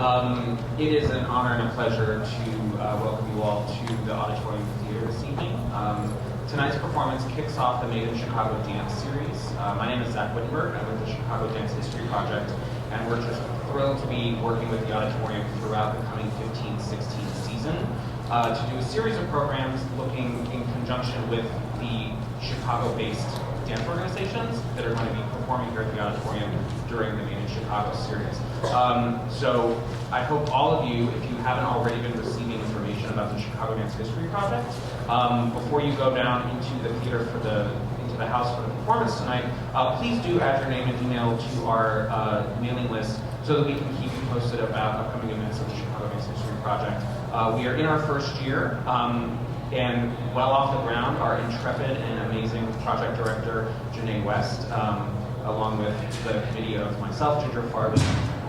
It is an honor and a pleasure to welcome you all to the Auditorium Theatre this evening. Tonight's performance kicks off the Made in Chicago Dance series. My name is Zach Whittenberg. I'm with the Chicago Dance History Project, and we're just thrilled to be working with the Auditorium throughout the coming 15-16 season to do a series of programs looking in conjunction with the Chicago-based dance organizations that are going to be performing here at the Auditorium during the Made in Chicago series. So I hope all of you, if you haven't already been receiving information about the Chicago Dance History Project, before you go down into the theater into the house for the performance tonight, please do add your name and email to our mailing list so that we can keep you posted about upcoming events of the Chicago Dance History Project. We are in our first year, and well off the ground, our intrepid and amazing project director, Janae West, along with the committee of myself, Ginger Farley,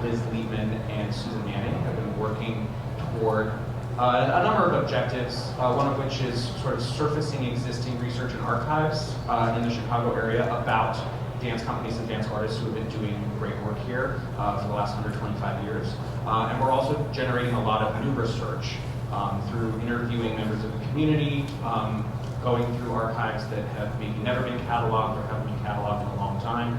Liz Liebman, and Susan Manning, have been working toward a number of objectives, one of which is sort of surfacing existing research and archives in the Chicago area about dance companies and dance artists who have been doing great work here for the last 125 years. And we're also generating a lot of new research through interviewing members of the community, going through archives that have maybe never been cataloged or haven't been cataloged in a long time,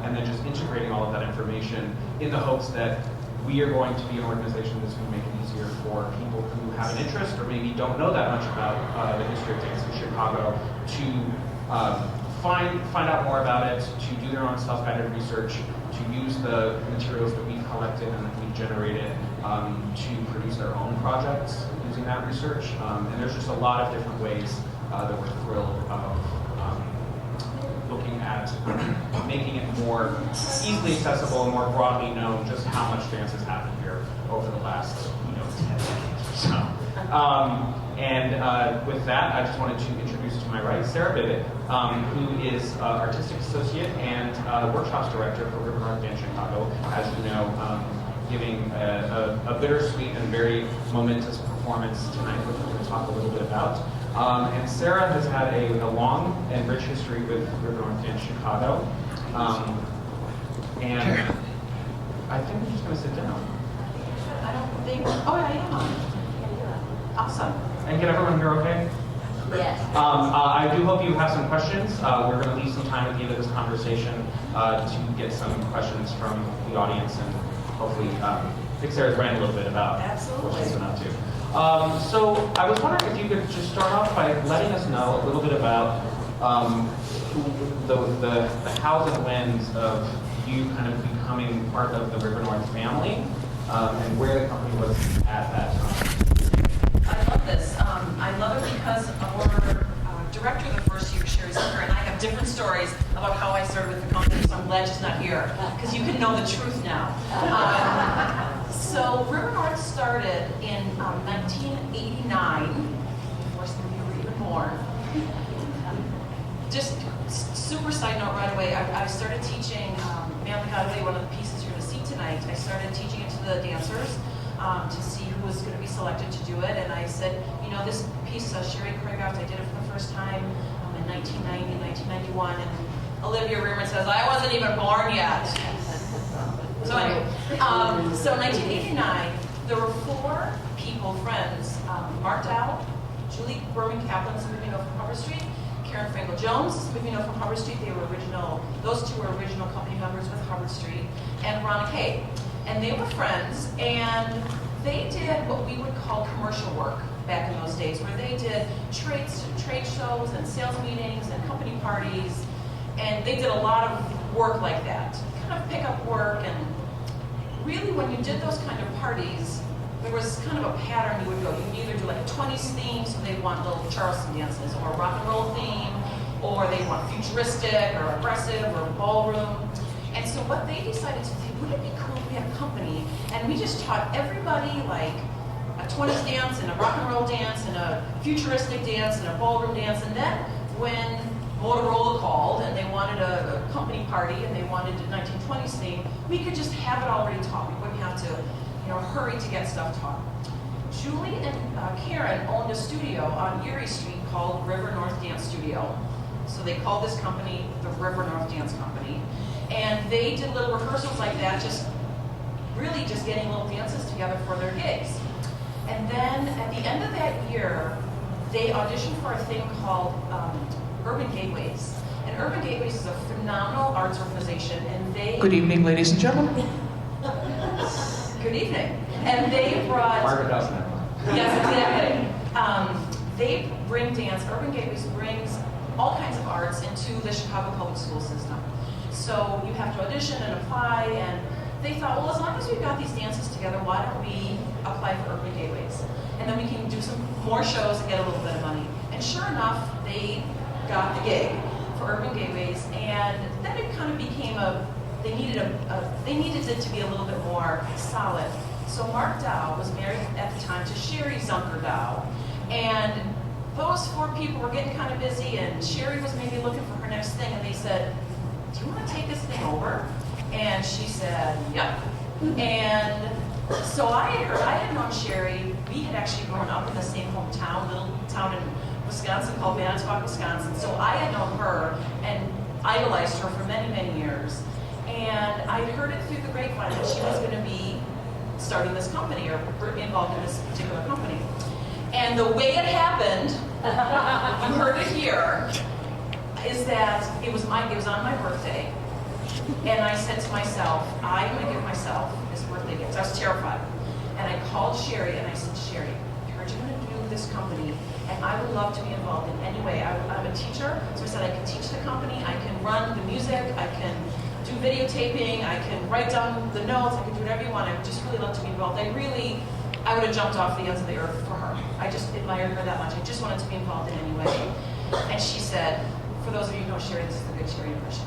and then just integrating all of that information in the hopes that we are going to be an organization that's going to make it easier for people who have an interest or maybe don't know that much about the history of dance in Chicago to find out more about it, to do their own self-guided research, to use the materials that we've collected and that we've generated to produce their own projects using that research. And there's just a lot of different ways that we're thrilled of looking at making it more easily accessible and more broadly known just how much dance has happened here over the last 10 decades or so. And with that, I just wanted to introduce to my right Sara Bibik, who is Artistic Associate and Workshops Director for River North Dance Chicago, as you know, giving a bittersweet and very momentous performance tonight, which we're going to talk a little bit about. And Sara has had a long and rich history with River North Dance Chicago. And I think we're just going to sit down. I don't think, oh, I am. Awesome. And get everyone here okay? Yes. I do hope you have some questions. We're going to leave some time at the end of this conversation to get some questions from the audience and hopefully pick Sara's brain a little bit about what she's been up to. So I was wondering if you could just start off by letting us know a little bit about the hows and whens of you kind of becoming part of the River North family and where the company was at that time. I love this. I love it because our director the first year, Sherry Zucker, and I have different stories about how I started with the company, so I'm glad she's not here, because you can know the truth now. So River North started in 1989, before some of you were even born. Just super side note right away, I started teaching, one of the pieces you're going to see tonight, I started teaching it to the dancers to see who was going to be selected to do it, and I said, this piece, Sherry choreographed, I did it for the first time in 1990, 1991, and Olivia Rearman says, I wasn't even born yet. So anyway, so 1989, there were 4 people, friends, Mark Dow, Julie Berman Kaplan, some of you know from Hubbard Street, Karen Frankel Jones, some of you know from Hubbard Street, those 2 were original company members with Hubbard Street, and Ronna Kay. And they were friends, and they did what we would call commercial work back in those days, where they did trade shows and sales meetings and company parties, and they did a lot of work like that, kind of pick-up work. And really, when you did those kind of parties, there was kind of a pattern you would go. You'd either do like a 20s theme, so they'd want little Charleston dances, or a rock and roll theme, or they'd want futuristic or aggressive or ballroom. And so what they decided to do, wouldn't it be cool if we had a company and we just taught everybody like a 20s dance and a rock and roll dance and a futuristic dance and a ballroom dance, and then when Motorola called and they wanted a company party and they wanted a 1920s theme, we could just have it already taught. We wouldn't have to hurry to get stuff taught. Julie and Karen owned a studio on Erie Street called River North Dance Studio. So they called this company the River North Dance Company. And they did little rehearsals like that, just really just getting little dances together for their gigs. And then at the end of that year, they auditioned for a thing called Urban Gateways. And Urban Gateways is a phenomenal arts organization, and they... Good evening, ladies and gentlemen. Good evening. And they brought... Margaret Dawson. Yes, exactly. They bring dance, Urban Gateways brings all kinds of arts into the Chicago public school system. So you have to audition and apply, and they thought, well, as long as we've got these dances together, why don't we apply for Urban Gateways? And then we can do some more shows and get a little bit of money. And sure enough, they got the gig for Urban Gateways, and then it kind of became they needed it to be a little bit more solid. So Mark Dow was married at the time to Sherry Zunker Dow, and those four people were getting kind of busy, and Sherry was maybe looking for her next thing, and they said, do you want to take this thing over? And she said, yep. And so I had known Sherry. We had actually grown up in the same hometown, little town in Wisconsin called Manitowoc, Wisconsin. So I had known her and idolized her for many, many years. And I'd heard it through the grapevine that she was going to be starting this company or involved in this particular company. And the way it happened, you heard it here, is that it was on my birthday. And I said to myself, I'm going to give myself this birthday gift. I was terrified. And I called Sherry and I said, Sherry, I heard you're going to do this company, and I would love to be involved in any way. I'm a teacher, so I said I can teach the company, I can run the music, I can do videotaping, I can write down the notes, I can do whatever you want. I would just really love to be involved. I would have jumped off the ends of the earth for her. I just admired her that much. I just wanted to be involved in any way. And she said, for those of you who know Sherry, this is a good Sherry impression.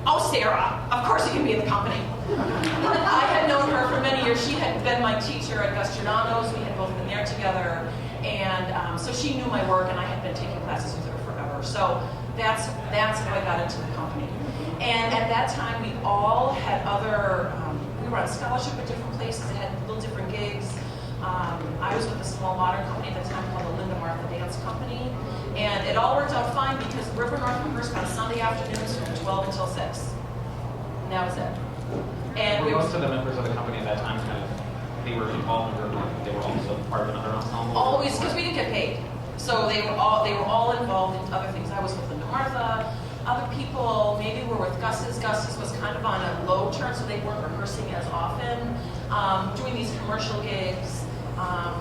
Oh, Sarah, of course you can be in the company. I had known her for many years. She had been my teacher at Gus Giordano's. We had both been there together. And so she knew my work, and I had been taking classes with her forever. So that's how I got into the company. And at that time, we all had we were on scholarship at different places, and had little different gigs. I was with a small modern company at the time called the Linda Martha Dance Company. And it all worked out fine because River North rehearsed on Sunday afternoons from 12 until 6. And that was it. And were most of the members of the company at that time they were involved in River North, but they were also part of another ensemble? Always, because we didn't get paid. So they were all involved in other things. I was with Linda Martha. Other people maybe were with Gus's. Gus's was kind of on a low turn, so they weren't rehearsing as often. Doing these commercial gigs. I'm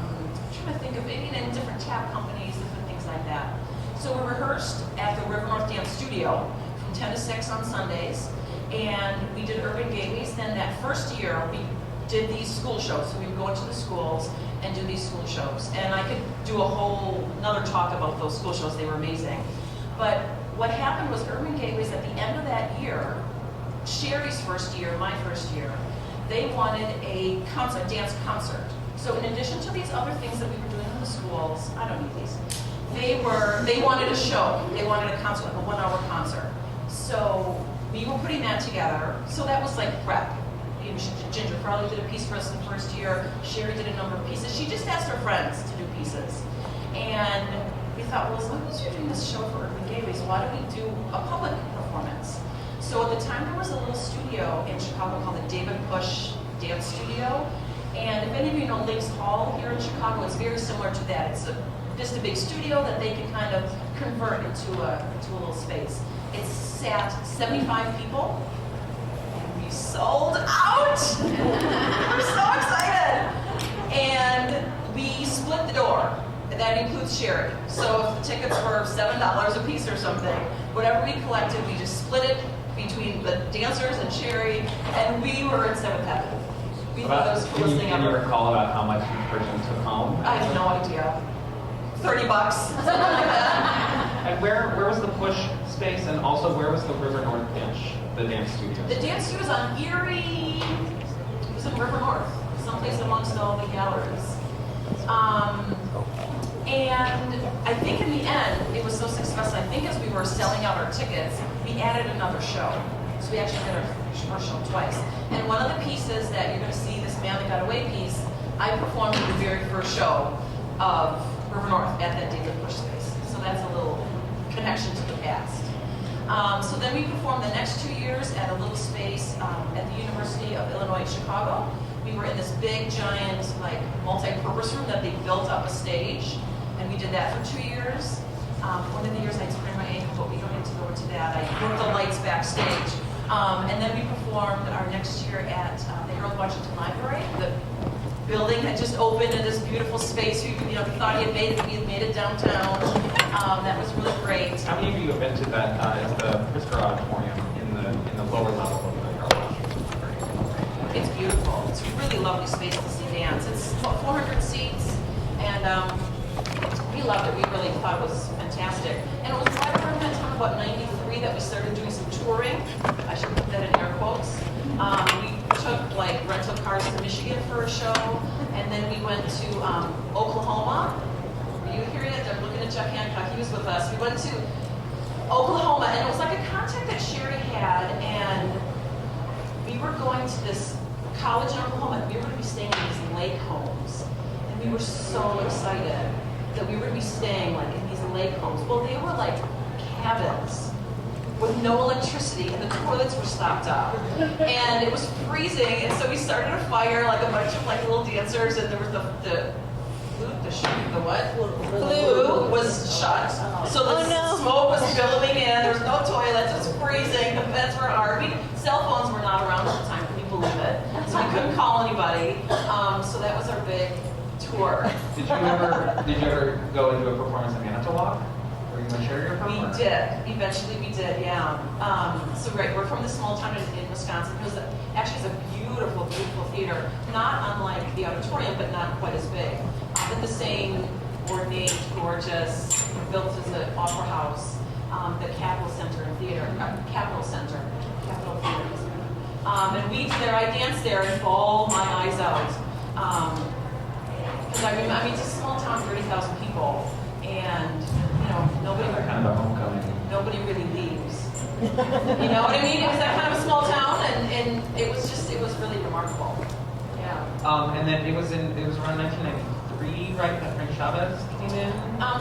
trying to think of maybe in different tap companies, different things like that. So we rehearsed at the River North Dance Studio from 10 to 6 on Sundays, and we did Urban Gateways. Then that first year, we did these school shows. So we would go into the schools and do these school shows. And I could do another talk about those school shows. They were amazing. But what happened was Urban Gateways, at the end of that year, Sherry's first year, my first year, they wanted a dance concert. So in addition to these other things that we were doing in the schools, I don't need these. They wanted a show. They wanted a concert, like a 1-hour concert. So we were putting that together. So that was like prep. Ginger probably did a piece for us in the first year. Sherry did a number of pieces. She just asked her friends to do pieces. And we thought, well, as long as you're doing this show for Urban Gateways, why don't we do a public performance? So at the time, there was a little studio in Chicago called the David Bush Dance Studio. And if any of you know Lakes Hall here in Chicago, it's very similar to that. It's just a big studio that they can kind of convert into a little space. It sat 75 people, and we sold out! We're so excited! And we split the door. That includes Sherry. So if the tickets were $7 a piece or something, whatever we collected, we just split it between the dancers and Sherry, and we were in seventh heaven. We thought it was the coolest thing ever. Can you recall about how much each person took home? I have no idea. $30, something like that. And where was the Push space, and also where was the River North the dance studio? The dance studio was on Erie. It was in River North, someplace amongst all the galleries. And I think in the end, it was so successful, I think as we were selling out our tickets, we added another show. So we actually did our show twice. And one of the pieces that you're going to see, this Man That Got Away piece, I performed in the very first show of River North at that David Bush space. So that's a little connection to the past. So then we performed the next 2 years at a little space at the University of Illinois at Chicago. we were in this big, giant, like, multi-purpose room that they built up a stage, and we did that for 2 years. One of the years I sprained my ankle, but we don't need to go into that. I worked the lights backstage. And then we performed our next year at the Harold Washington Library. The building had just opened in this beautiful space. We thought we had made it downtown. That was really great. How many of you have been to that as the Pritzker Auditorium in the lower level of the Harold Washington Library? It's beautiful. It's a really lovely space to see dance. It's about 400 seats, and we loved it. We really thought it was fantastic. And it was right around that time, about 93, that we started doing some touring. I should put that in air quotes. We took like rental cars to Michigan for a show, and then we went to Oklahoma. Were you here yet? I'm looking at Jeff Hancock. He was with us. We went to Oklahoma, and it was like a contact that Sherry had, and we were going to this college in Oklahoma, and we were going to be staying in these lake homes, and we were so excited that we were going to be staying like in these lake homes. Well, they were like cabins with no electricity, and the toilets were stopped up, and it was freezing. And so we started a fire, like a bunch of like little dancers, and there was the flue was shut, so the smoke was billowing in. There was no toilets. It was freezing. The beds were hard. Cell phones were not around at the time. Can you believe it? So we couldn't call anybody. So that was our big tour. Did you ever go and do a performance in Manitowoc? Were you going to share your performance? We did. Eventually we did, yeah. So right, we're from this small town in Wisconsin. It was actually it's a beautiful, beautiful theater. Not unlike the Auditorium, but not quite as big. But the same ornate, gorgeous, built as an opera house, the Capitol Center and Theater, Capitol Center, Capitol Theater. And we there, I danced there and bawled my eyes out. Because I mean, it's a small town, 30,000 people, and nobody. Kind of a homecoming. Nobody really leaves. You know what I mean? It was that kind of a small town, and it was really remarkable. Yeah. And then it was around 1993, right? That Frank Chavez came in.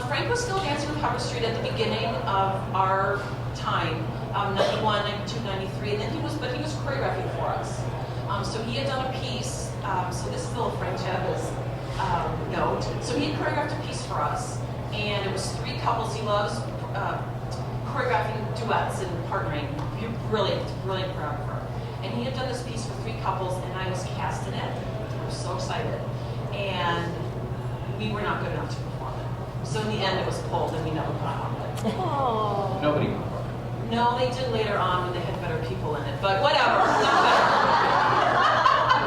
Frank was still dancing with Harvard Street at the beginning of our time, 91, 92, 93, and then he was choreographing for us. So he had done a piece. So this is a little Frank Chavez note. So he had choreographed a piece for us, and it was 3 couples. He loves choreographing duets and partnering. Brilliant choreographer. And he had done this piece for 3 couples, and I was cast in it. I was so excited. And we were not good enough to perform it. So in the end, it was pulled, and we never performed it. Aww. Nobody performed. No, they did later on when they had better people in it. But whatever, not better.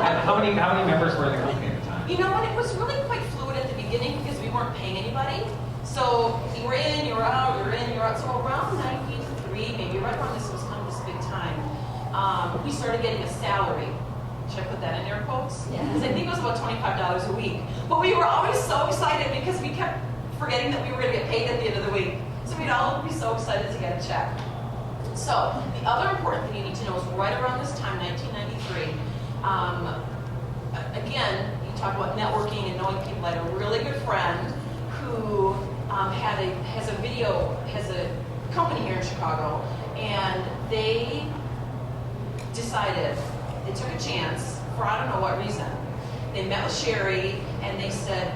And how many members were in the company at the time? You know what? It was really quite fluid at the beginning because we weren't paying anybody. So you were in, you were out, you were in, you were out. So around 93, maybe right around this was kind of this big time, we started getting a salary. Should I put that in air quotes? Yeah. Because I think it was about $25 a week. But we were always so excited because we kept forgetting that we were going to get paid at the end of the week. So we'd all be so excited to get a check. So the other important thing you need to know is right around this time, 1993, again, you talk about networking and knowing people. I had a really good friend who has a company here in Chicago, and they decided, they took a chance for I don't know what reason. They met with Sherry and they said,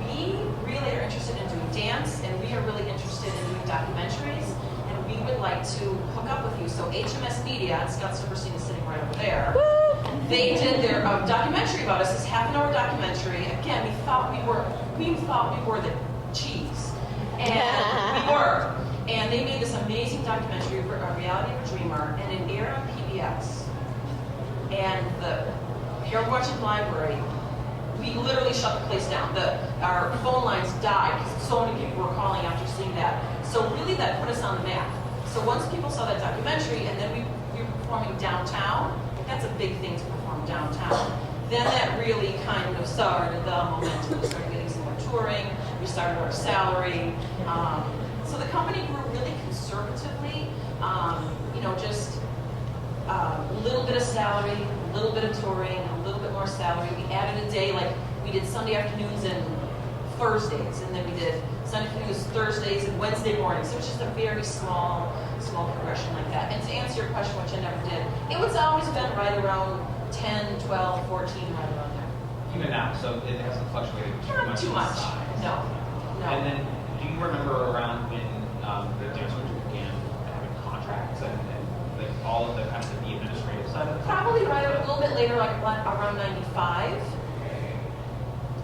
we really are interested in doing dance, and we are really interested in doing documentaries, and we would like to hook up with you. So HMS Media, and Scott Silverstein is sitting right over there. They did their documentary about us, this half-an-hour documentary. Again, we thought we were the cheese, and we were. And they made this amazing documentary, A Reality of a Dreamer, and it aired on PBS. And the Harold Washington Library, we literally shut the place down. Our phone lines died because so many people were calling after seeing that. So really that put us on the map. So once people saw that documentary, and then we were performing downtown, that's a big thing to perform downtown. Then that really kind of started the momentum. We started getting some more touring. We started our salary. So the company grew really conservatively. Just a little bit of salary, a little bit of touring, a little bit more salary. We added a day, like we did Sunday afternoons and Thursdays, and then we did Sunday afternoons, Thursdays, and Wednesday mornings. So it was just a very small progression like that. And to answer your question, which I never did, it was always been right around 10, 12, 14, right around there. Even now, so it hasn't fluctuated too much. Too much. No. And then, do you remember around when the dance group began having contracts and like all of the kind of the administrative side of it? Probably right a little bit later, like around 95.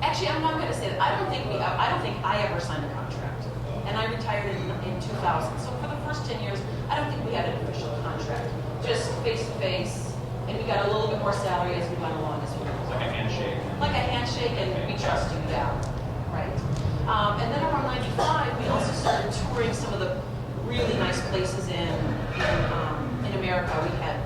Actually, I'm not going to say that. I don't think I ever signed a contract, and I retired in 2000. So for the first 10 years, I don't think we had an official contract, just face to face, and we got a little bit more salary as we went along as well. Like a handshake. Like a handshake, and we trust you, yeah, right. And then around 95, we also started touring some of the really nice places in America. We had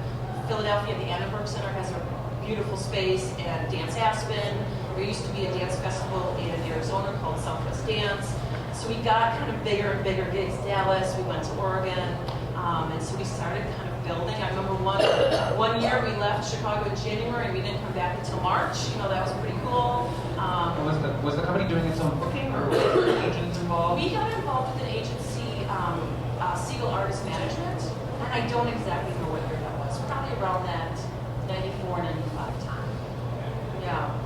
Philadelphia, the Annenberg Center has a beautiful space, and Dance Aspen. There used to be a dance festival in Arizona called Southwest Dance. So we got kind of bigger and bigger gigs. Dallas, we went to Oregon, and so we started kind of building. I remember one year we left Chicago in January and we didn't come back until March. You know, that was pretty cool. Was the company doing its own booking, or were there agents involved? We got involved with an agency, Siegel Artist Management, and I don't exactly know what year that was. Probably around that 94, 95 time. Yeah.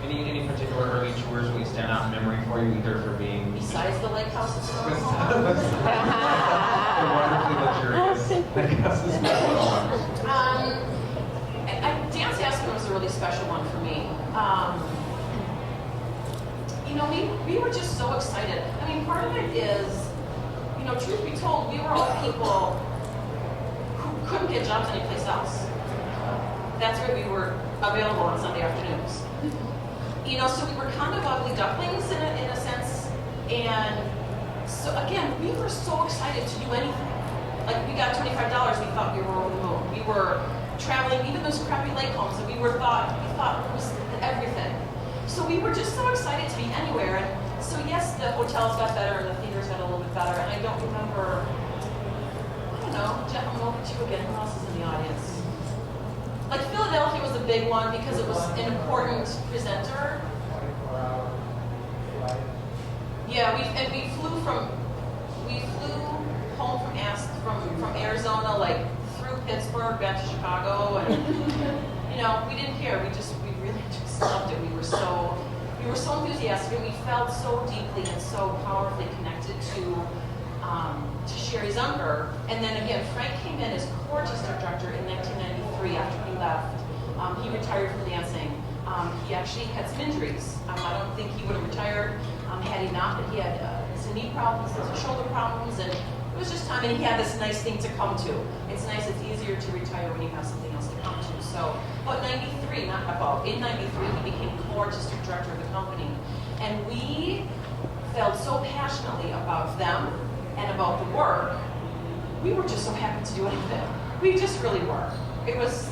Any particular early tours really stand out in memory for you, either for being Besides the lake house in the Sonoma? wonderfully luxurious lake houses? Dance Aspen was a really special one for me. You know, we were just so excited. I mean, part of it is, you know, truth be told, we were all people who couldn't get jobs anyplace else. That's where we were available on Sunday afternoons. You know, so we were kind of ugly ducklings in a sense. And so again, we were so excited to do anything. Like, we got $25, we thought we were over the moon. We were traveling, even those crappy lake homes that we thought it was everything. So we were just so excited to be anywhere. And so yes, the hotels got better and the theaters got a little bit better. And I don't remember, I don't know, Jeff, I'm over to you again. Who else is in the audience? Like, Philadelphia was a big one because it was an important presenter. Yeah, we flew home from Arizona, like through Pittsburgh back to Chicago, and you know, we didn't care. We really just loved it. We were so enthusiastic, and we felt so deeply and so powerfully connected to Sherry Zunger. And then again, Frank came in as core district director in 1993 after we left. He retired from dancing. He actually had some injuries. I don't think he would have retired had he not, but he had some knee problems, some shoulder problems, and it was just time, and he had this nice thing to come to. It's nice, it's easier to retire when you have something else to come to. So, but in 93, he became core district director of the company. And we felt so passionately about them and about the work, we were just so happy to do anything. We just really were. It was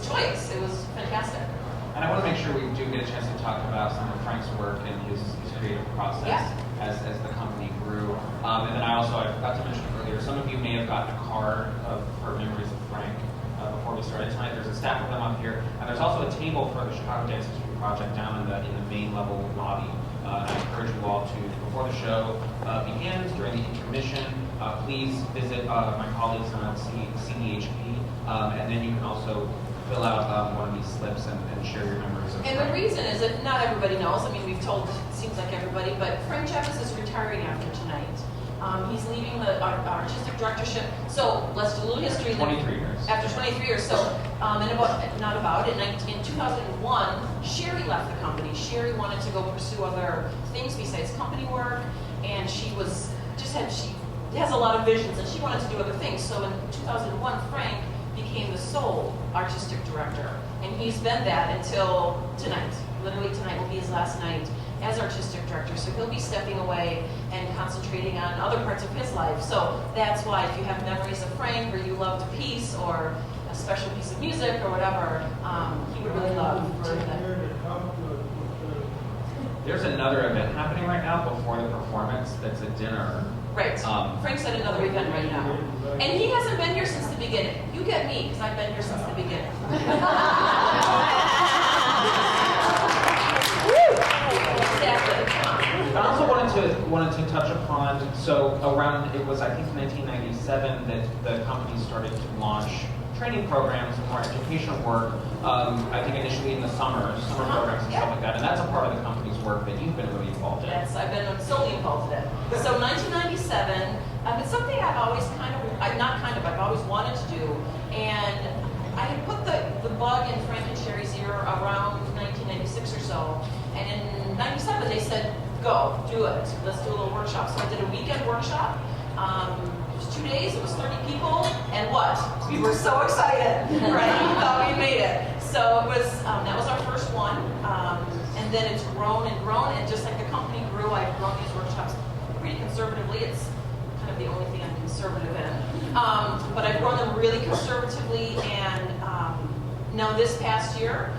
joyous. It was fantastic. And I want to make sure we do get a chance to talk about some of Frank's work and his creative process as the company grew. And then I forgot to mention earlier, some of you may have gotten a card for memories of Frank before we started tonight. There's a stack of them up here, and there's also a table for the Chicago Dance History Project down in the main level lobby. I encourage you all to, before the show begins, during the intermission, please visit my colleagues on CDHP, and then you can also fill out one of these slips and share your memories of And the reason is that not everybody knows. I mean, we've told, it seems like everybody, but Frank Jeffers is retiring after tonight. He's leaving the artistic directorship. So let's do a little history. 23 years. After 23 years. So, in 2001, Sherry left the company. Sherry wanted to go pursue other things besides company work, and she has a lot of visions, and she wanted to do other things. So in 2001, Frank became the sole artistic director, and he's been that until tonight. Literally tonight will be his last night as artistic director, so he'll be stepping away and concentrating on other parts of his life. So that's why if you have memories of Frank, or you loved a piece or a special piece of music or whatever, he would really love to do that. There's another event happening right now before the performance that's a dinner. Right. Frank's at another event right now. And he hasn't been here since the beginning. You get me, because I've been here since the beginning. I also wanted to touch upon, so around, it was I think 1997 that the company started to launch training programs and more educational work I think initially in the summer programs and stuff like that, and that's a part of the company's work that you've been really involved in. Yes, I've been solely involved in it. So 1997, it's something I've always I've always wanted to do, and I had put the bug in Frank and Sherry's ear around 1996 or so, and in 97 they said, go, do it, let's do a little workshop. So I did a weekend workshop. It was 2 days, it was 30 people, and what? We were so excited, right? We thought we made it. So it was, that was our first one, and then it's grown, and just like the company grew, I've grown these workshops pretty conservatively. It's kind of the only thing I'm conservative in. But I've grown them really conservatively, and now this past year,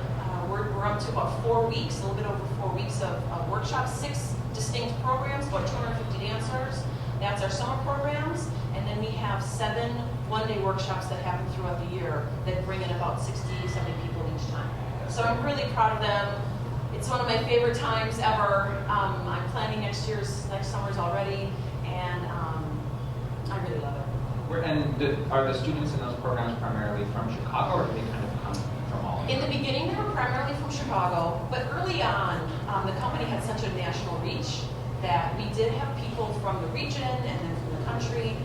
we're up to about 4 weeks, a little bit over 4 weeks of workshops, 6 distinct programs, about 250 dancers. That's our summer programs, and then we have 7 one-day workshops that happen throughout the year that bring in about 60, 70 people each time. So I'm really proud of them. It's one of my favorite times ever. I'm planning next summer's already, and I really love it. Are the students in those programs primarily from Chicago, or do they kind of come from all over? In the beginning, they were primarily from Chicago, but early on, the company had such a national reach that we did have people from the region and then from the country.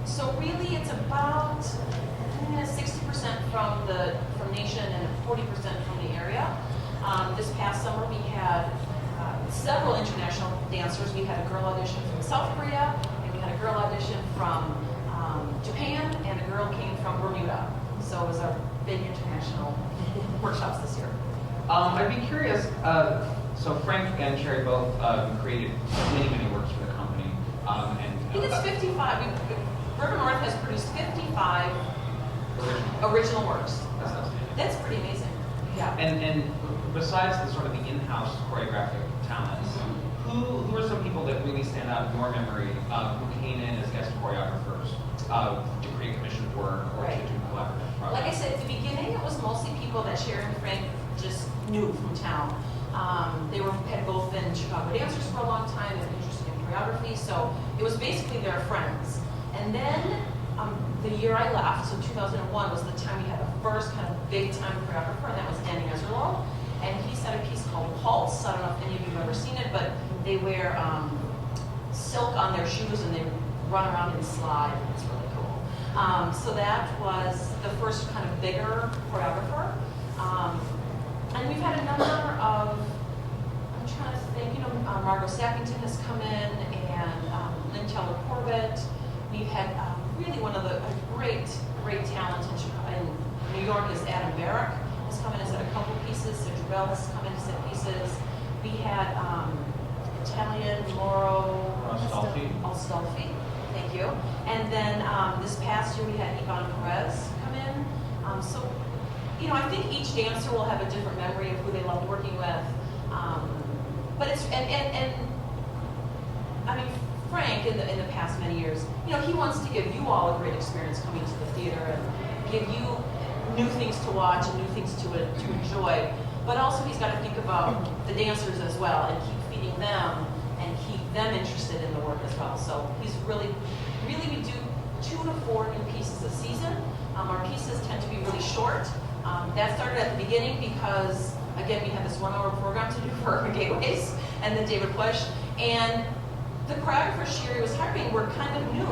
So really, it's about 60% from nation and 40% from the area. This past summer, we had several international dancers. We had a girl audition from South Korea, and we had a girl audition from Japan, and a girl came from Bermuda. So it was our big international workshops this year. I'd be curious, so Frank and Sherry both created many works for the company. I think it's 55. River North has produced 55 original works. That's pretty amazing. Yeah. And besides the sort of the in-house choreographic talents, who are some people that really stand out in your memory who came in as guest choreographers to create commissioned work or to do collaborative projects? Like I said, at the beginning, it was mostly people that Sherry and Frank just knew from town. They had both been Chicago dancers for a long time and interested in choreography, so it was basically their friends. And then the year I left, so 2001, was the time we had the first kind of big-time choreographer, and that was Danny Ezerlo. And he set a piece called Pulse. I don't know if any of you have ever seen it, but they wear silk on their shoes and they run around and slide. It's really cool. So that was the first kind of bigger choreographer. And we've had a number of, I'm trying to think, Margot Sappington has come in, and Lynn Teller Corbett. We've had really one of the great talent in New York is Adam Barrick. Has come in and set a couple pieces. Sergio Bell has come in to set pieces. We had Italian Moro Astolfi, thank you. And then this past year we had Yvonne Perez come in. So, I think each dancer will have a different memory of who they loved working with. But it's and I mean, Frank in the past many years, he wants to give you all a great experience coming to the theater and give you new things to watch and new things to enjoy. But also he's got to think about the dancers as well and keep feeding them and keep them interested in the work as well. So he's really we do 2 to 4 new pieces a season. Our pieces tend to be really short. That started at the beginning because, again, we had this 1-hour program to do for Gateways and then David Push. And the choreographers Sherry was hiring were kind of new.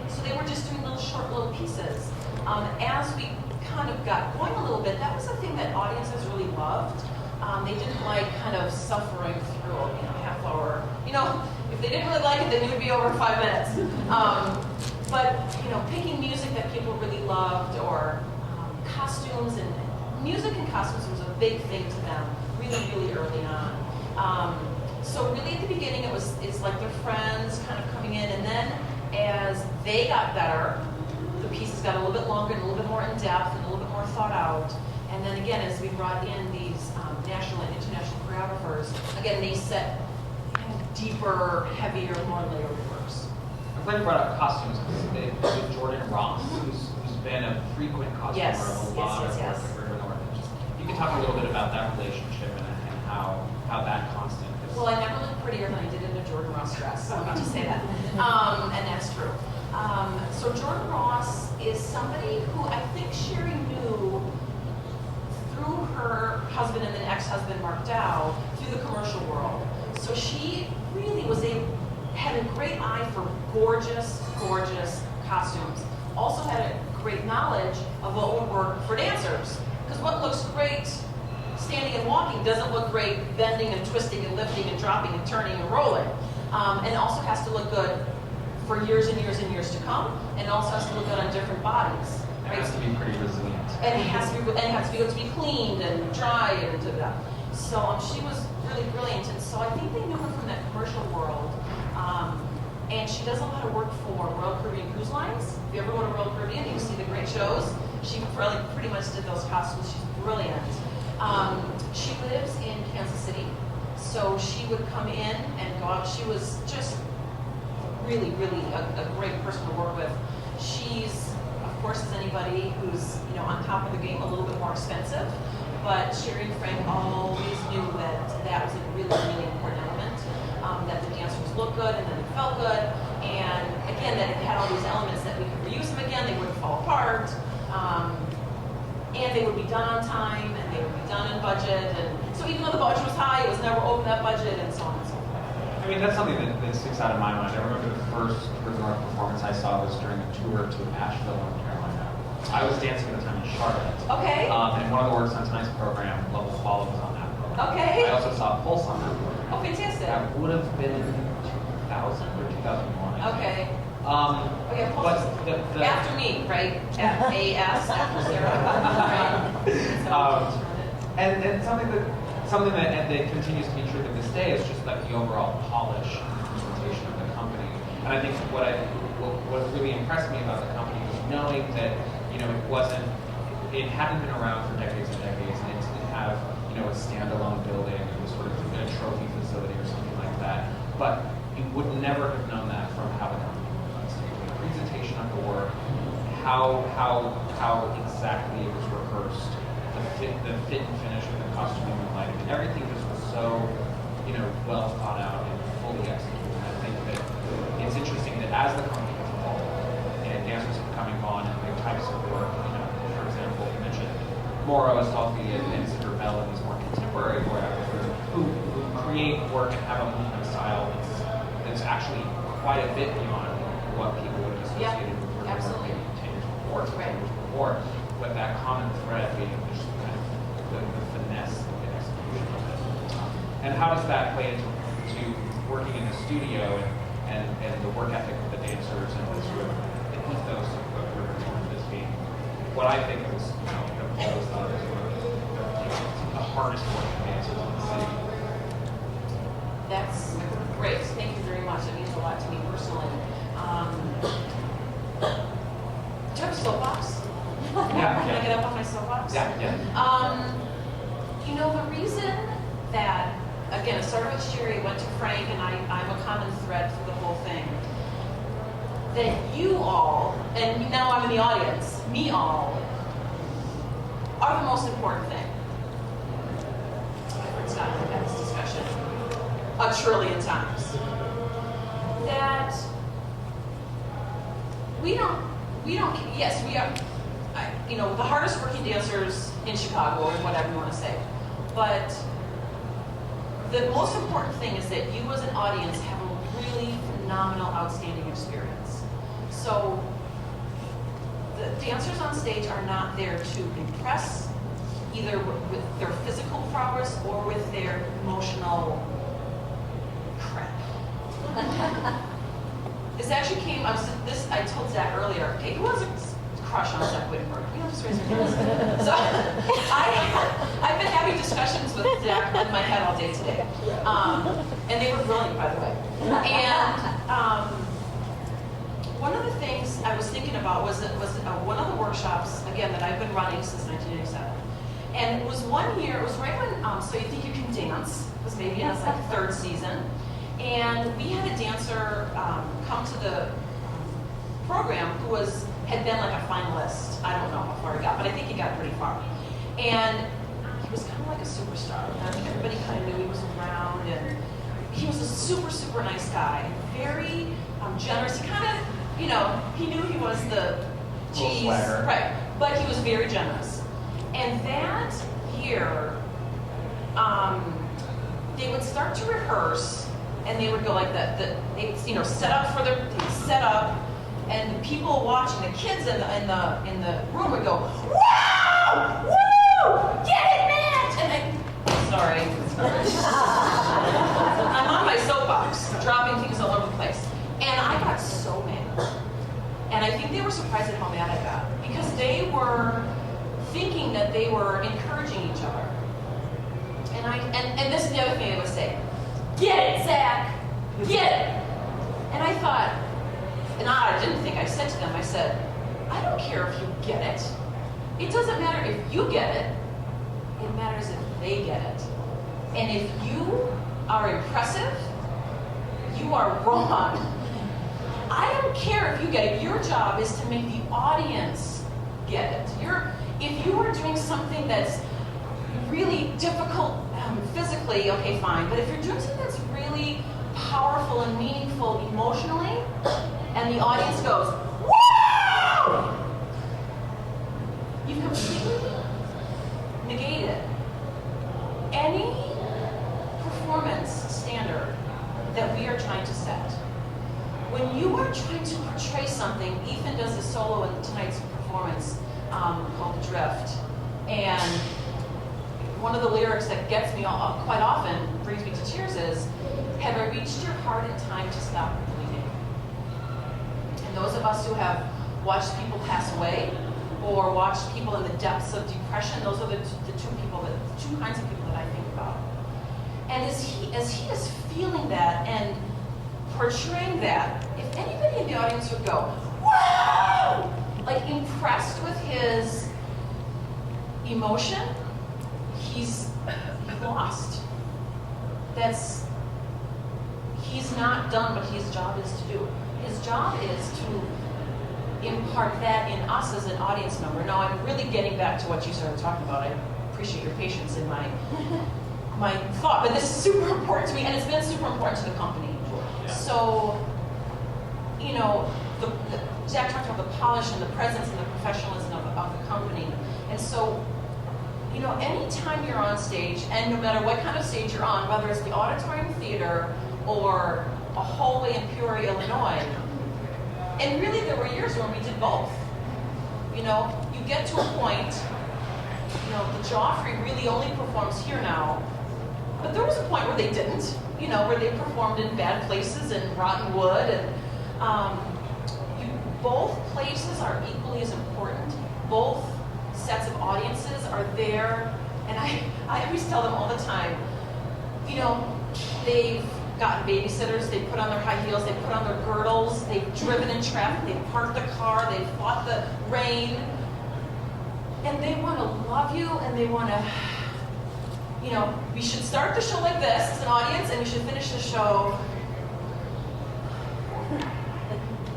So they were just doing short little pieces. As we kind of got going a little bit, that was the thing that audiences really loved. They didn't like kind of suffering through a half hour. If they didn't really like it, then it would be over 5 minutes. But picking music that people really loved, or costumes, and music and costumes was a big thing to them really early on. So really at the beginning it's like their friends kind of coming in, and then as they got better, the pieces got a little bit longer and a little bit more in depth and a little bit more thought out. And then again, as we brought in these national and international choreographers, again, they set kind of deeper, heavier, more layered works. I'm glad you brought up costumes, because with Jordan Ross, who's been a frequent costumer of a lot of work at River North. You could talk a little bit about that relationship and how that constant is. Well, I never looked prettier than I did in a Jordan Ross dress, so let me just say that. And that's true. So Jordan Ross is somebody who I think Sherry knew through her husband and then ex-husband Mark Dow through the commercial world. So she really had a great eye for gorgeous, gorgeous costumes. Also had a great knowledge of what would work for dancers. Because what looks great standing and walking doesn't look great bending and twisting and lifting and dropping and turning and rolling. And also has to look good for years and years and years to come. And also has to look good on different bodies. It has to be pretty resilient. And it has to be good to be cleaned and dry and that. So she was really brilliant. And so I think they knew her from that commercial world. And she does a lot of work for Royal Caribbean Cruise Lines. If you ever go to Royal Caribbean, you see the great shows. She pretty much did those costumes. She's brilliant. She lives in Kansas City, so she would come in and go out. She was just really, really a great person to work with. She's, of course, as anybody who's on top of the game, a little bit more expensive. But Sherry and Frank always knew that was a really, really important element. That the dancers looked good and that they felt good, and again that it had all these elements that we could reuse them again. They wouldn't fall apart, and they would be done on time, and they would be done in budget. And so even though the budget was high, it was never over that budget, and so on and so forth. I mean, that's something that sticks out in my mind. I remember the first resort performance I saw was during a tour to Asheville, North Carolina. I was dancing at the time in Charlotte. Okay. And one of the works on tonight's program, Level Follow, was on that program. Okay. I also saw Pulse on that program. Oh, fantastic. That would have been 2000 or 2001. Okay. Okay, Pulse after me, right? AS after Sarah. Right. And something that continues to be true to this day is just like the overall polish and presentation of the company. And I think what really impressed me about the company was knowing that it hadn't been around for decades and decades, and it didn't have a standalone building. It was sort of a trophy facility or something like that. But you would never have known that from how the company was. The presentation of the work, how exactly it was rehearsed, the fit and finish of the costuming and lighting, everything just was so well thought out and fully executed. And I think that it's interesting that as the company has evolved and dancers have come and gone and their types of work, for example, you mentioned Mauro Astolfi and Cinder Bell and these more contemporary choreographers who create work and have a movement style that's actually quite a bit beyond what people would have associated with work maybe 10 years before, 20 years before, with that common thread being just kind of the finesse of the execution of it. And how does that play into working in the studio and the work ethic of the dancers and the sort of the ethos of what we're doing this being what I think is, always thought of as one of the hardest working dancers in the city. That's great. Thank you very much. That means a lot to me personally. Do you have a soapbox? Yeah. Can I get up on my soapbox? Yeah. The reason that, again, it started with Sherry, went to Frank, and I'm a common thread for the whole thing. That you all, and now I'm in the audience, me all, are the most important thing. I've heard Scott have had this discussion a trillion times. That we don't, yes, we are, the hardest working dancers in Chicago, or whatever you want to say. But the most important thing is that you as an audience have a really phenomenal, outstanding experience. So the dancers on stage are not there to impress, either with their physical prowess or with their emotional crap. This actually came, I told Zach earlier, okay, who has a crush on Zach Whittenburg? Just raise your hands. So I've been having discussions with Zach in my head all day today. And they were brilliant, by the way. And one of the things I was thinking about was one of the workshops, again, that I've been running since 1987. And it was one year, it was right when So You Think You Can Dance, it was maybe in its third season. And we had a dancer come to the program who had been like a finalist. I don't know how far he got, but I think he got pretty far. And he was kind of like a superstar. I think everybody kind of knew he was around, and he was a super, super nice guy. Very generous. He kind of, he knew he was the cheese. Right. But he was very generous. And that, year, they would start to rehearse, and they would go like that. They'd set up for they'd set up, and the people watching, the kids in the room would go, "Wow! Woo! Get it, Matt!" And sorry, I'm on my soapbox, dropping things all over the place, and I got so mad, and I think they were surprised at how mad I got because they were thinking that they were encouraging each other. And this is the other thing they would say, "Get it, Zach, get it." And I thought, and I didn't think I said to them, I said, "I don't care if you get it. It doesn't matter if you get it. It matters if they get it. And if you are impressive, you are wrong. I don't care if you get it. Your job is to make the audience get it. If you are doing something that's really difficult physically, okay, fine. But if you're doing something that's really powerful and meaningful emotionally, and the audience goes, "Wow!" You've completely negated any performance standard that we are trying to set. When you are trying to portray something, Ethan does a solo in tonight's performance called Drift, and one of the lyrics that gets me quite often, brings me to tears is, "Have I reached your heart in time to stop bleeding?" And those of us who have watched people pass away or watched people in the depths of depression, those are the two kinds of people that I think about. And as he is feeling that and portraying that, if anybody in the audience would go, "Wow!" like impressed with his emotion, he's lost. He's not done what his job is to do. His job is to impart that in us as an audience member. Now, I'm really getting back to what you started talking about. I appreciate your patience in my thought, but this is super important to me, and it's been super important to the company. Yeah. So, Jack talked about the polish and the presence and the professionalism of the company. And so, anytime you're on stage, and no matter what kind of stage you're on, whether it's the Auditorium Theatre or a hallway in Peoria, Illinois, and really there were years when we did both. You get to a point, the Joffrey really only performs here now, but there was a point where they didn't, where they performed in bad places in Rotten Wood, and both places are equally as important. Both sets of audiences are there, and I always tell them all the time, they've gotten babysitters, they put on their high heels, they put on their girdles, they've driven in traffic, they've parked the car, they've fought the rain, and they want to love you, and they want to, we should start the show like this as an audience, and we should finish the show.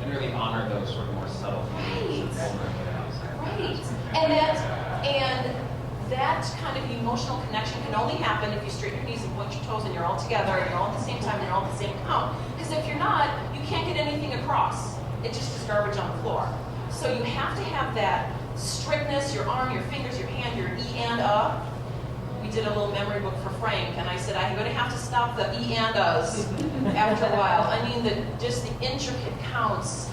And really honor those sort of more subtle things. Right. And that kind of emotional connection can only happen if you straighten your knees and point your toes and you're all together and you're all at the same time and you're all at the same count. Because if you're not, you can't get anything across. It just is garbage on the floor. So you have to have that strictness, your arm, your fingers, your hand, your E and We did a little memory book for Frank, and I said, I'm going to have to stop the E and Us after a while. I mean, just the intricate counts.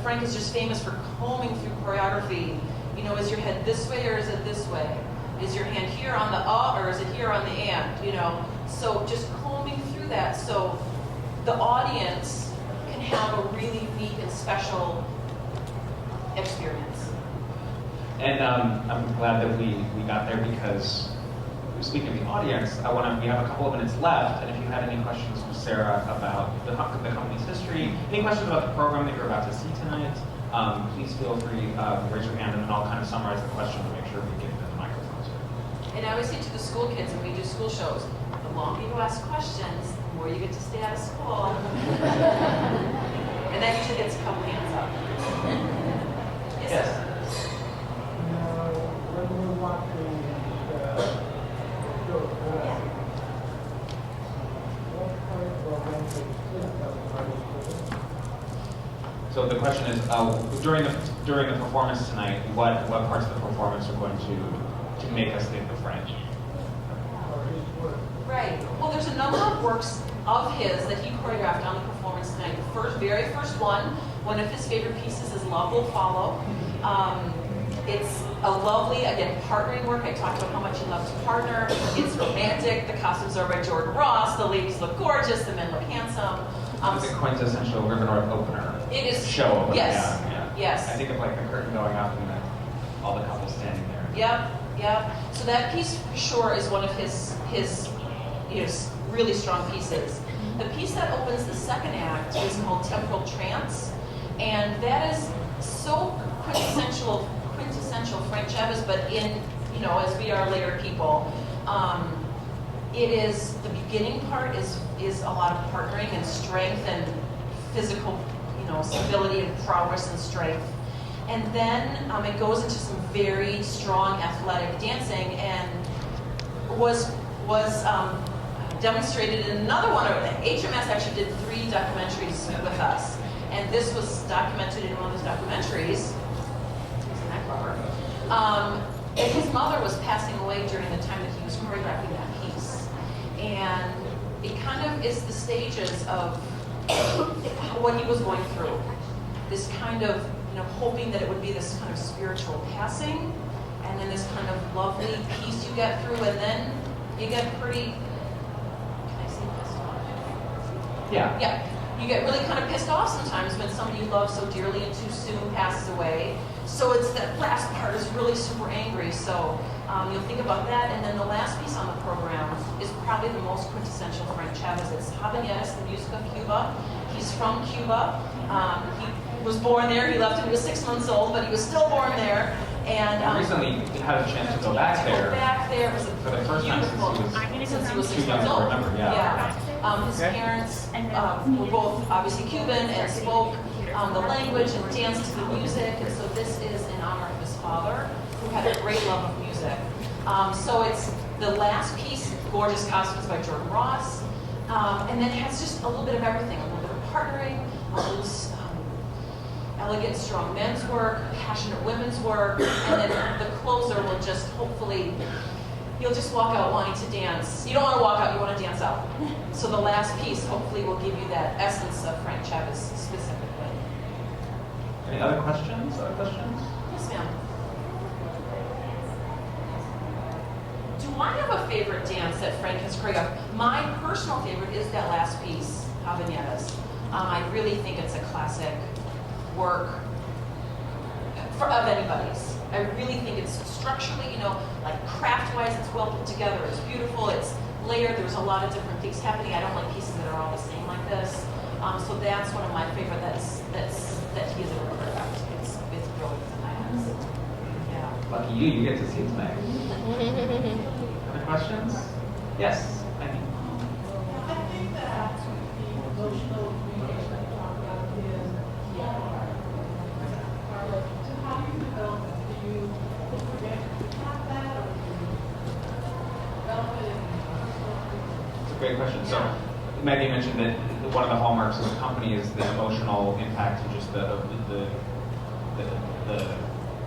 Frank is just famous for combing through choreography. Is your head this way or is it this way? Is your hand here on the or is it here on the and? So just combing through that so the audience can have a really unique and special experience. And I'm glad that we got there because, speaking of the audience, we have a couple of minutes left, and if you had any questions for Sara about the company's history, any questions about the program that you're about to see tonight, please feel free to raise your hand, and then I'll kind of summarize the question to make sure we get the microphones. And I always say to the school kids when we do school shows, the longer you ask questions, the more you get to stay out of school. And that usually gets a couple hands up. Yes. When we want to So the question is, during the performance tonight, what parts of the performance are going to to make us think of Frank? Right. Well, there's a number of works of his that he choreographed on the performance tonight. The very first one of his favorite pieces is Love Will Follow. It's a lovely, again, partnering work. I talked about how much he loves to partner. It's romantic. The costumes are by Jordan Ross. The ladies look gorgeous. The men look handsome. It's a quintessential River North opener. It is. Show opener. Yes. Yeah. Yes. I think of like the curtain going up and then all the couples standing there. Yep. So that piece for sure is one of his really strong pieces. The piece that opens the second act is called Temporal Trance, and that is so quintessential Frank Chavez, but as we are later people, it is, the beginning part is a lot of partnering and strength and physical, stability and prowess and strength. And then it goes into some very strong athletic dancing, and was demonstrated in another one. HMS actually did 3 documentaries with us, and this was documented in one of those documentaries. Isn't that clever? And his mother was passing away during the time that he was choreographing that piece, and it kind of is the stages of what he was going through. This kind of hoping that it would be this kind of spiritual passing, and then this kind of lovely peace you get through, and then you get pretty. Yeah, you get really kind of pissed off sometimes when somebody you love so dearly and too soon passes away. So it's that last part is really super angry. So you'll think about that. And then the last piece on the program is probably the most quintessential Frank Chavez. It's Habaneras, the music of Cuba. He's from Cuba. He was born there. He left when he was 6 months old, but he was still born there. And recently had a chance to go back there. It was for the first time since he was 6 too young months to old. remember. His parents were both obviously Cuban and spoke the language and danced to the music. And so this is in honor of his father, who had a great love of music. So it's the last piece, gorgeous costumes by Jordan Ross, and then it has just a little bit of everything, a little bit of partnering, a little elegant, strong men's work, passionate women's work, and then the closer will just hopefully, you'll just walk out wanting to dance. You don't want to walk out, you want to dance out. So the last piece hopefully will give you that essence of Frank Chavez specifically. Any other questions? Yes, ma'am. Do I have a favorite dance that Frank has choreographed? My personal favorite is that last piece, Habaneras. I really think it's a classic work of anybody's. I really think it's structurally, like craft-wise, it's well put together. It's beautiful. It's layered. There's a lot of different things happening. I don't like pieces that are all the same like this. So that's one of my favorite. That he has ever choreographed. It's brilliant. Yeah. Lucky you. You get to see it tonight. Other questions? Yes. I think that the emotional communication I talked about is so how do you develop it? Do you forget to have that, or do you develop it in It's a great question. So Maggie mentioned that one of the hallmarks of the company is the emotional impact and just the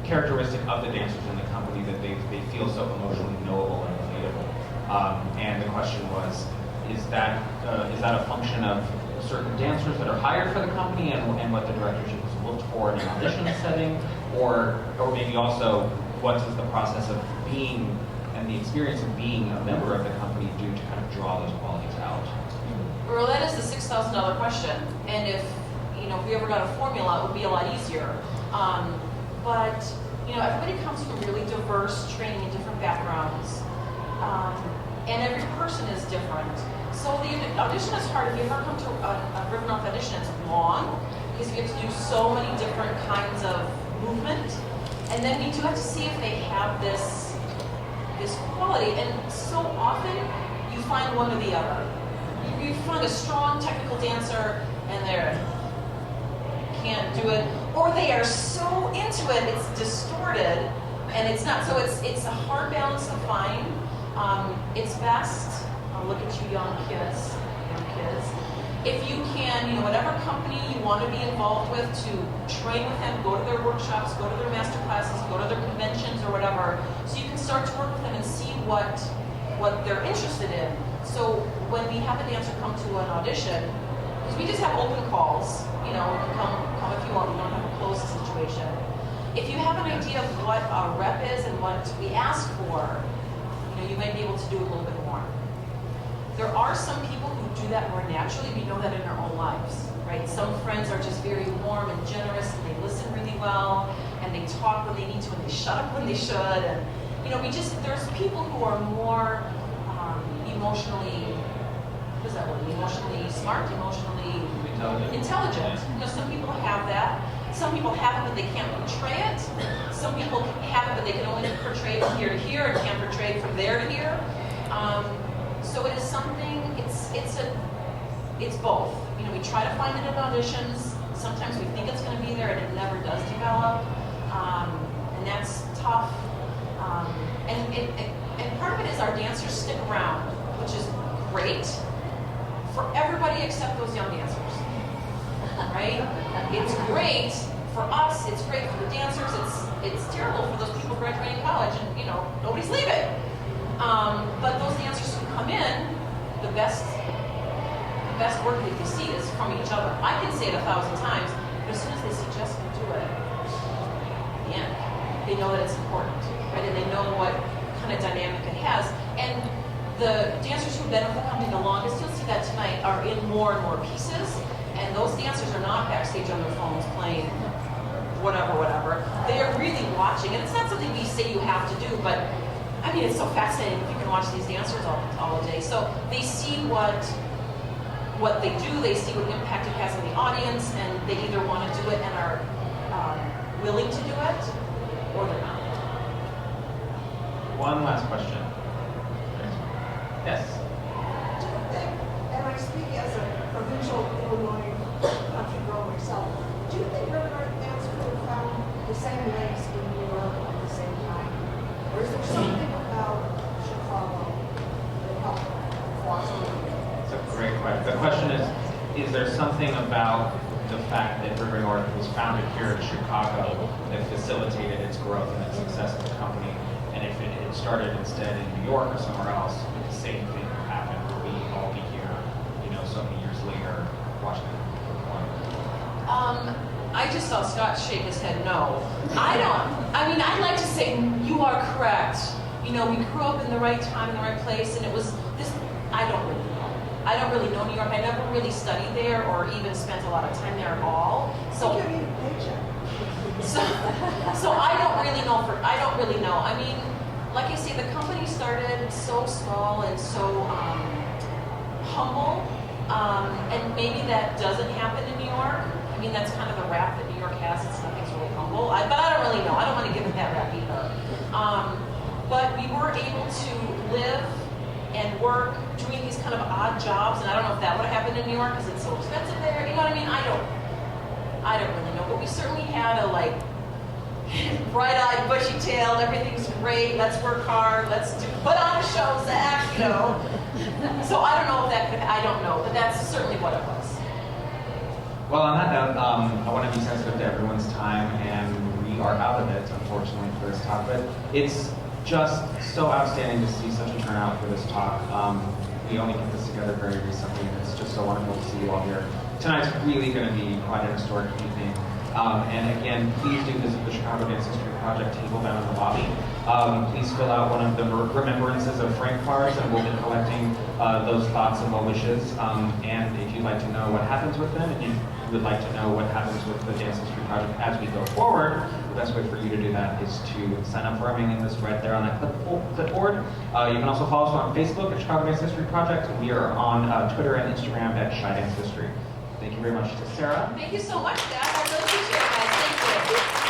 characteristic of the dancers in the company, that they feel so emotionally knowable and relatable. And the question was, is that a function of certain dancers that are hired for the company and what the directorship has looked for in an audition setting, or maybe also what does the process of being and the experience of being a member of the company do to kind of draw those qualities out? Well, that is the $6,000 question, and if we ever got a formula, it would be a lot easier. But everybody comes from really diverse training and different backgrounds, and every person is different. So the audition is hard. If you ever come to a River North audition, it's long because you have to do so many different kinds of movement, and then we do have to see if they have this quality. And so often you find one or the other. You find a strong technical dancer and they can't do it, or they are so into it it's distorted and it's not. So it's a hard balance to find. It's best. I'll look at you young kids. if you can, you know, whatever company you want to be involved with, to train with them, go to their workshops, go to their master classes, go to their conventions or whatever, so you can start to work with them and see what they're interested in. So when we have a dancer come to an audition, because we just have open calls, you know, you can come if you want, we don't have a closed situation. If you have an idea of what a rep is and what we ask for, you know, you might be able to do a little bit more. There are some people who do that more naturally. We know that in our own lives, right? Some friends are just very warm and generous, and they listen really well, and they talk when they need to, and they shut up when they should. And you know, there's people who are more emotionally, what is that word? Emotionally smart, emotionally intelligent. You know, some people have that. Some people have it, but they can't portray it. Some people have it, but they can only portray it from here to here and can't portray it from there to here. So it is something. It's both. You know, we try to find it in auditions. Sometimes we think it's going to be there, and it never does develop, and that's tough. And part of it is our dancers stick around, which is great for everybody except those young dancers, right? It's great for us. It's great for the dancers. It's terrible for those people graduating college, and you know, nobody's leaving. But those dancers who come in, the best work that they see is from each other. I can say it 1,000 times, but as soon as they see Jessica do it, yeah, they know that it's important, right? And they know what kind of dynamic it has. And the dancers who've been with the company the longest, you'll see that tonight, are in more and more pieces. And those dancers are not backstage on their phones playing whatever. They are really watching. And it's not something we say you have to do, but I mean, it's so fascinating if you can watch these dancers all day. So they see what they do, they see what impact it has on the audience, and they either want to do it and are willing to do it, or they're not. One last question. Yes? Do you think, and I speak as a provincial Illinois country girl myself, do you think River dance could have found the same legs in New York at the same time? Or is there something about Chicago that helped foster it? It's a great question. The question is there something about the fact that River North was founded here in Chicago that facilitated its growth and its success of the company? And if it had started instead in New York or somewhere else, would the same thing have happened? Would we all be here, you know, so many years later watching it perform? I just saw Scott shake his head no. I'd like to say you are correct. You know, we grew up in the right time, in the right place, and it was this, I don't really know. I don't really know New York. I never really studied there or even spent a lot of time there at all. So, Give you a paycheck. so I don't really know. I mean, like I say, the company started so small and so humble, and maybe that doesn't happen in New York. I mean, that's kind of the rap that New York has. It's nothing's really humble. But I don't really know. I don't want to give it that rap either. But we were able to live and work doing these kind of odd jobs, and I don't know if that would have happened in New York because it's so expensive there. You know what I mean? I don't really know. But we certainly had a like bright-eyed, bushy-tailed, everything's great, let's work hard, put on a show, Zach, you know. So I don't know if that could, I don't know, but that's certainly what it was. Well, on that note, I want to be sensitive to everyone's time, and we are out of it, unfortunately, for this talk. But it's just so outstanding to see such a turnout for this talk. We only put this together very recently, and it's just so wonderful to see you all here. Tonight's really going to be quite an historic evening. And again, please do visit the Chicago Dance History Project table down in the lobby. Please fill out one of the remembrances of Frank cards, and we'll be collecting those thoughts and well wishes. And if you'd like to know what happens with them, and you would like to know what happens with the Dance History Project as we go forward, the best way for you to do that is to sign up for our mailing list right there on that clipboard. You can also follow us on Facebook at Chicago Dance History Project. We are on Twitter and Instagram at Chi Dance History. Thank you very much to Sarah. Thank you so much, Dad. I really appreciate it, guys. Thank you.